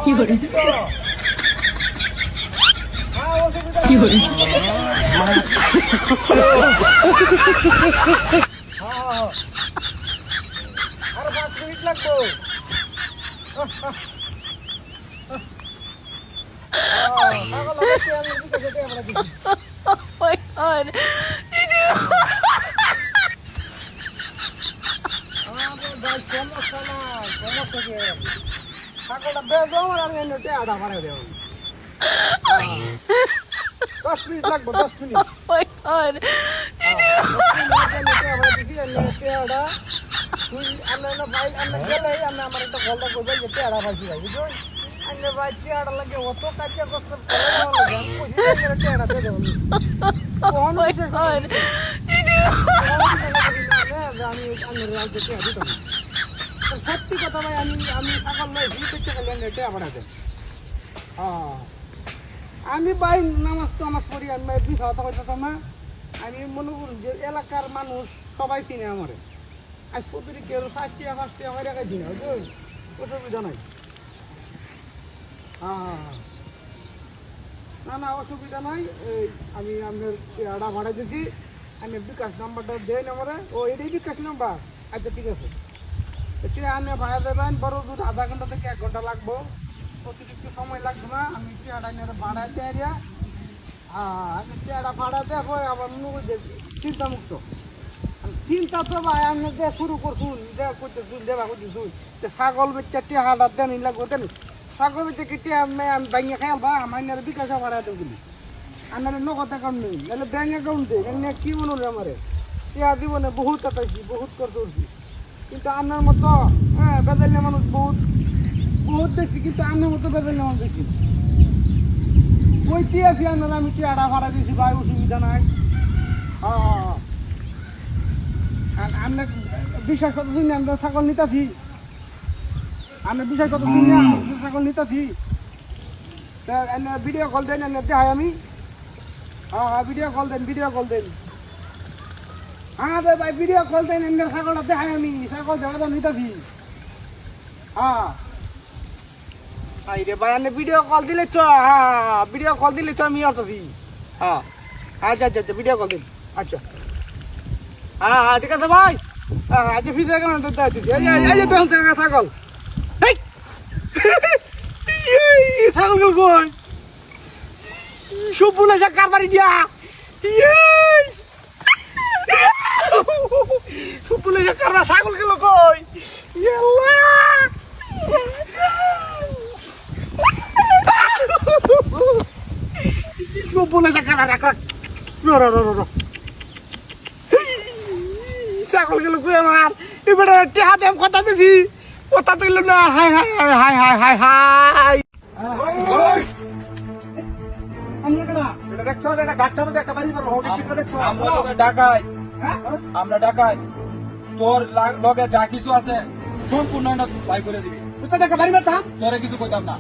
কি করে কি করে আরে 5 মিনিট লাগবে Oh my god. দশ মিনিট লাগবে 10 মিনিট Oh my god. তুই আমরা ভাই আমরা গেলে আমরা আমার একটা গল্প করবে যে টেড়া পাইছি ভাই বুঝছো আন্নে ভাই টেড়া লাগে অত কাছে কষ্ট করে টেড়া দে দেব Oh my god. আমি আন্নের রাজ্যে টেড়া দিতাম সত্যি কথা ভাই আমি সকাল নয় ভিতরে গেলে টেড়া বাড়াতে আমি ভাই নামাজ পড়ি আমি বিশা কথা কইতাম না আমি মনে করি যে এলাকার মানুষ সবাই চিনে আমারে আজ প্রতিটি কেউ 5 টাকা টাকা দিন অসুবিধা নাই না অসুবিধা নাই এই আমি আপনার আড়া ভাড়া দিচ্ছি আমি বিকাশ নাম্বারটা দেন আমার ও এটাই বিকাশ নাম্বার আচ্ছা ঠিক আছে ঠিক আপনি ভাড়া দেবেন বড় দুধ আধা ঘন্টা থেকে 1 ঘন্টা লাগবো প্রতিটি সময় লাগবে না আমি চেয়ারটা নিয়ে ভাড়া দিয়ে আমি চেয়ারটা ভাড়া দেবো আবার চিন্তামুক্ত চিন্তা তো ভাই আপনি যে শুরু করছুন করতেছুন দেবা করতেছুন ছাগল বেচা টিহাটা দেন লাগবে দেন ছাগল বেচে কি টিয়া আমি ব্যাঙ্গে খাই বা আমার বিকাশ ভাড়া দেবো কিন্তু আমার নগদ অ্যাকাউন্ট নেই নাহলে ব্যাঙ্ক অ্যাকাউন্ট দেয় এমনি কি মনে হলো আমার টিয়া দিব না বহুত টাকাইছি বহুত করতে উঠছি কিন্তু আপনার মতো হ্যাঁ বেদালিয়া মানুষ বহুত দেখছি কিন্তু আপনার মতো বেদালিয়া মানুষ দেখছি কইতে আছি আপনার আমি টিয়াটা ভাড়া দিয়েছি ভাই অসুবিধা নাই আমরা বিশ্বাস কত দিন আমরা ছাগল নিতেছি আমরা বিশ্বাস কত দিন ছাগল নিতেছি ভিডিও কল দেন দেখাই আমি ভিডিও কল দেন হ্যাঁ ভাই ভিডিও কল দেন ছাগলটা দেখাই আমি ছাগল দেখা নিতেছি রে ভাই আপনি ভিডিও কল দিলে ভিডিও কল দিলে আমি আসতেছি আচ্ছা ভিডিও কল দিন আচ্ছা ঠিক আছে ভাই আজকে ফিরে কেমন দেখুন ছাগল ছাগল কই সব বলে কার বাড়ি দিয়া সব বলে কার ছাগল গেল কই সব বলে কার ছাগল গেল কই আমার এবারে টেহা দেম কথা দিছি কথা দিল না high high high high high high আমরা ডাকাই তোর লগে যা কিছু আছে সম্পূর্ণ বাই করে দিবি তোরে কিছু কইতাম না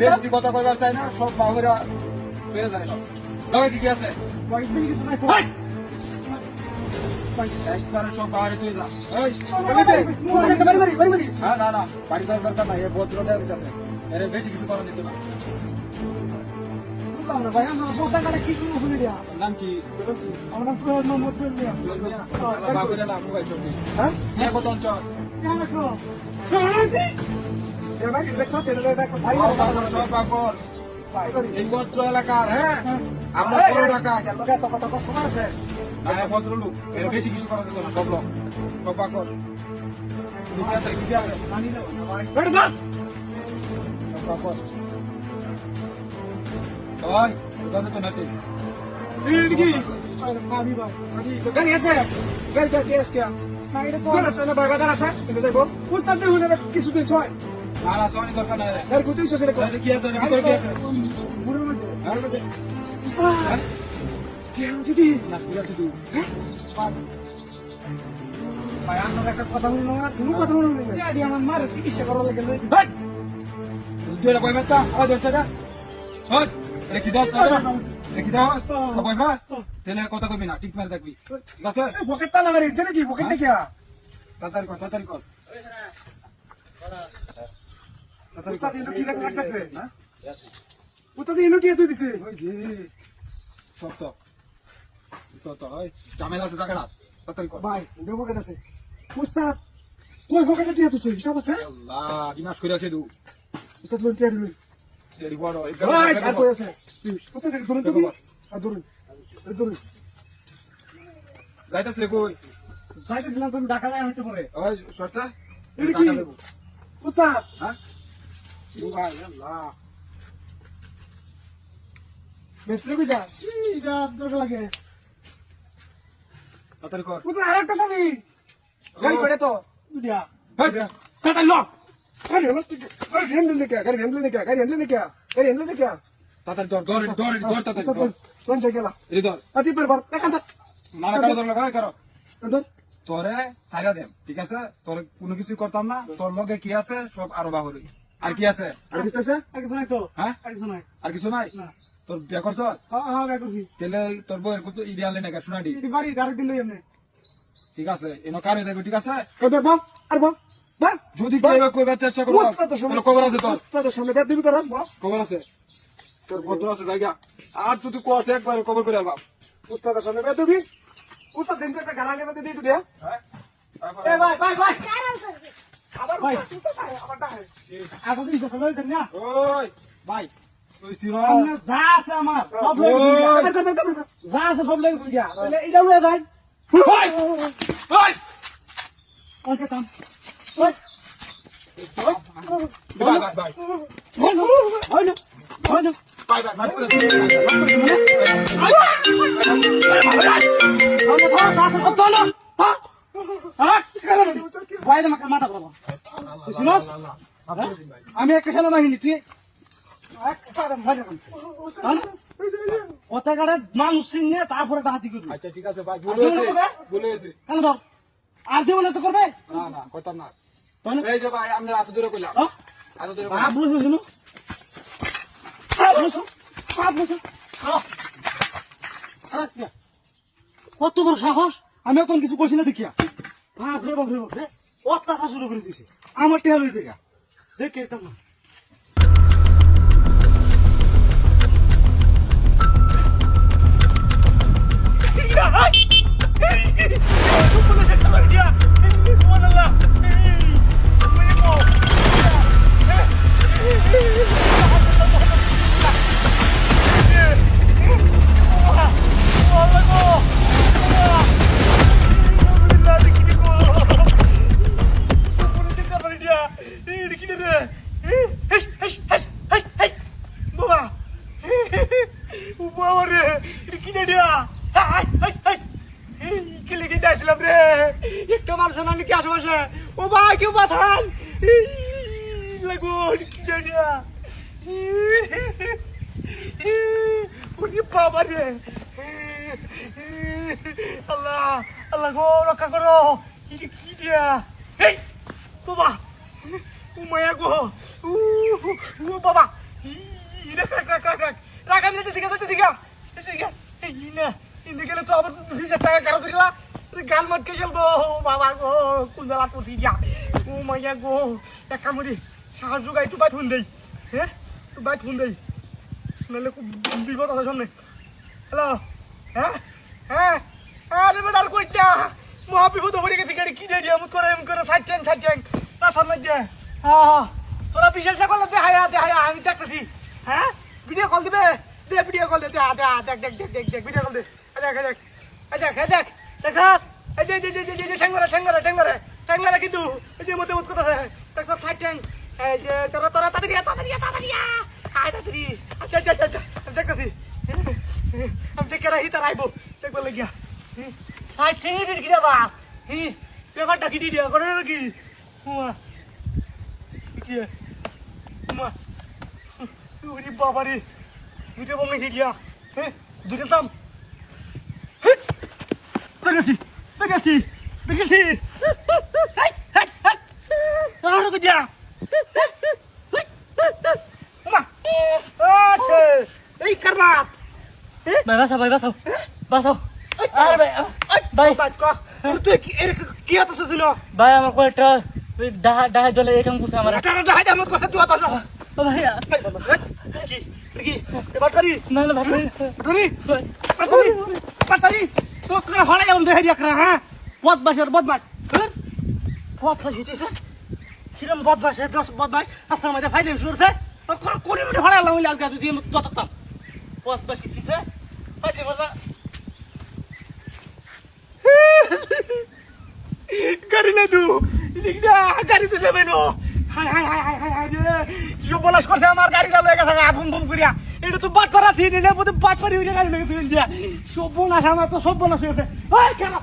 বেশি কথা কইবার চাই না সব বাহুরা বেড়ে যায় লগে কি আছে একবারে সব বাহারে তুই যা না বাড়ি দরকার না এ ভদ্র দেওয়া দিতেছে এর বেশি কিছু করা দিত না নাম কি কত অঞ্চল এই ভদ্র এলাকার হ্যাঁ আমরা বড় টাকা আছে ভদ্র লোক এর বেশি কিছু করা যেত না সব লোক সব বাকর তো নাকি গাড়ি আছে গাড়িটা কেস কে কিছুদিন ছয় না সনি দরকার নাই গাড়ি কোথায় সেটা কি আছে ভিতরে কি আছে একটা কথা বললো না তুমি কথা বললো আমার মার চিকিৎসা করা লাগে রেখি দাও বই মাস তেলে কথা কবি না ঠিক মেরে থাকবি ঠিক আছে পকেটটা না মেরে নাকি পকেটটা কি তাড়াতাড়ি কর উস্তাদ ইনো কি লাগতেছে উস্তাদ ইনো কি তুই দিছে ওই যে সব তো ওই ঝামেলা আছে জায়গা না তাড়াতাড়ি কর ভাই দেবো কেটে আছে উস্তাদ কই পকেটে টিয়া তুই হিসাব আছে আল্লাহ বিনাশ করে আছে তু উস্তাদ লোন টিয়া দিবি এরি বড় ভাই আর কই আছে উস্তাদ ধরুন তুমি আর ধরুন ধরুন যাইতাছ লে কই যাইতে দিলাম তুমি ঢাকা যায় হইতে পারে ওই সরছে এটা কি উস্তাদ হ্যাঁ ও ভাই আল্লাহ বেসলে কই যাস এটা দরকার লাগে তাড়াতাড়ি কর উস্তাদ আরেকটা ছবি গাড়ি করে তো দুডিয়া হেই তাড়াতাড়ি লক গাড়ি হ্যান্ডেল নে কে গাড়ি হ্যান্ডেল নে কে তাড়াতাড়ি ধর তাড়াতাড়ি কোন জায়গা গেলা এরি ধর আতি পর বার এখান থেকে নানা কারো ধর লাগাই করো ধর তোরে সাইরা দেম ঠিক আছে তোর কোনো কিছু করতাম না তোর লগে কি আছে সব আরো বাহরি আর কি আছে আর কিছু আছে আর কিছু নাই তো হ্যাঁ আর কিছু নাই আর কিছু নাই না তোর বিয়া করছ হ্যাঁ হ্যাঁ ব্যাগ করছি তেলে তোর বউয়ের কত ইডিয়ালে নাকি শুনাডি এটি বাড়ি ডাইরেক্ট দিন লই এমনি ঠিক আছে এনো কারে দেখো ঠিক আছে কত বাপ আর বাপ বাপ যদি কইবার চেষ্টা করো উস্তাদের সামনে তাহলে খবর আছে তোর উস্তাদের সামনে বেদ দিবি করস বাপ খবর আছে তোর ভদ্র আছে জায়গা আর তুই কোয়াছ একবার খবর করে আলবা উস্তাদের সামনে বেদ দিবি উস্তাদ দিন একটা গানা লেবে দিয়ে দিবি হ্যাঁ এ ভাই ভাই ভাই আবার ভাই আবার ডাহে আগে দিন তো লই দেন না ওই ভাই তুই সিনো যা আছে আমার সব লই যা আছে সব লই দিয়া তাহলে এটা লই যাই ওই ওই ওকে থাম ওই ভাই ভাই ভাই হয় না হয় না ভাই ভাই ভাই আমি একটা খেলা বাহিনী তুই ওটাকারে মানুষ চিনে তারপরে ডাহাতি করবি আচ্ছা ঠিক আছে ভাই ভুলে গেছি কেন ধর আর যে বলে তো করবে না না করতাম না তাহলে এই যে ভাই আমরা এত দূরে কইলাম এত দূরে বাপ বুঝো শুনো কত বড় সাহস আমি এখন কিছু করছি না দেখিয়া বাপ রে বাপ রে বাপ রে অত্যাচার শুরু করে দিছে আমার টেহা লই দেখা দেখে এটা না একটা মানুষ নাকি কি আশেপাশে ও ভাই কেউ পাঠান লাগুন বাবা রে আল্লাহ আল্লাহ গো রক্ষা করো কি দিয়া বাবা ও মায়া গো ও বাবা রাখ আমি গেলে তো আবার টাকা কারো দিলা গান মত কে চলবো বাবা গো কোন বেলা পড়ছি দিয়া ও মাইয়া গো এক কামড়ি সাহায্য গাই তুই বাইট ফোন দেই হ্যাঁ তুই বাইট ফোন দেই নাহলে খুব বিপদ আছে সামনে হ্যালো হ্যাঁ হ্যাঁ আরে বেটাল কইতা মহা বিপদ হয়ে গেছে গাড়ি কি দেই এমন করে সাইড ট্যাঙ্ক রাস্তার মধ্যে হ্যাঁ তোরা বিশেষ না করলে দেখায়া আমি দেখতেছি হ্যাঁ ভিডিও কল দিবে দে ভিডিও কল দে দেখ ভিডিও কল দে দেখ দেখা এই যে ঠ্যাংমারা কিন্তু এই যে মতে কথা দেখছ সাইড ট্যাঙ্ক এই যে তোরা তাড়াতাড়ি আয় তাড়াতাড়ি আচ্ছা দেখতেছি আমি দেখে রাখি তার আইবো দেখবার লাগিয়া সাইড ট্যাঙ্ক কি দেবা পেপারটা কি দিয়া করে নাকি কি উরি বাবা রে ভিডিও বন্ধ হয়ে গিয়া হ্যাঁ দুটো দাম দেখেছি এই কারবাত ভাই বাসাও আরে ভাই তুই কি এর কি হতো ছিল ভাই আমার কয়েকটা ওই ডাহাই দলে এই কাম করছে আমার হাই আমার কথা তুই আদর ও ভাইয়া কি কি এবার করি না না ভাই ধরি পাটারি তো করে হলে যাম দেহে রাখরা হ্যাঁ বদমাশ পথ হইছে কিরম বদমাশ 10 বদমাশ আপনার মধ্যে ফাইলেন শুরুতে কোন মিনিট হলে আল্লাহ আজকে তুই যতটা বদমাশ কি দিছে আজে বলা গাড়ি না তু লিখনা গাড়ি তো যাবে না হাই সব বলাস করতে আমার গাড়িটা লয়ে গেছে বুম বুম করিয়া এটা তো বাট পারা থিনে নে বাট পারি হইয়া গাড়ি লয়ে দিয়া সব বলাস আমার তো সব বলাস হইছে ওই খেলা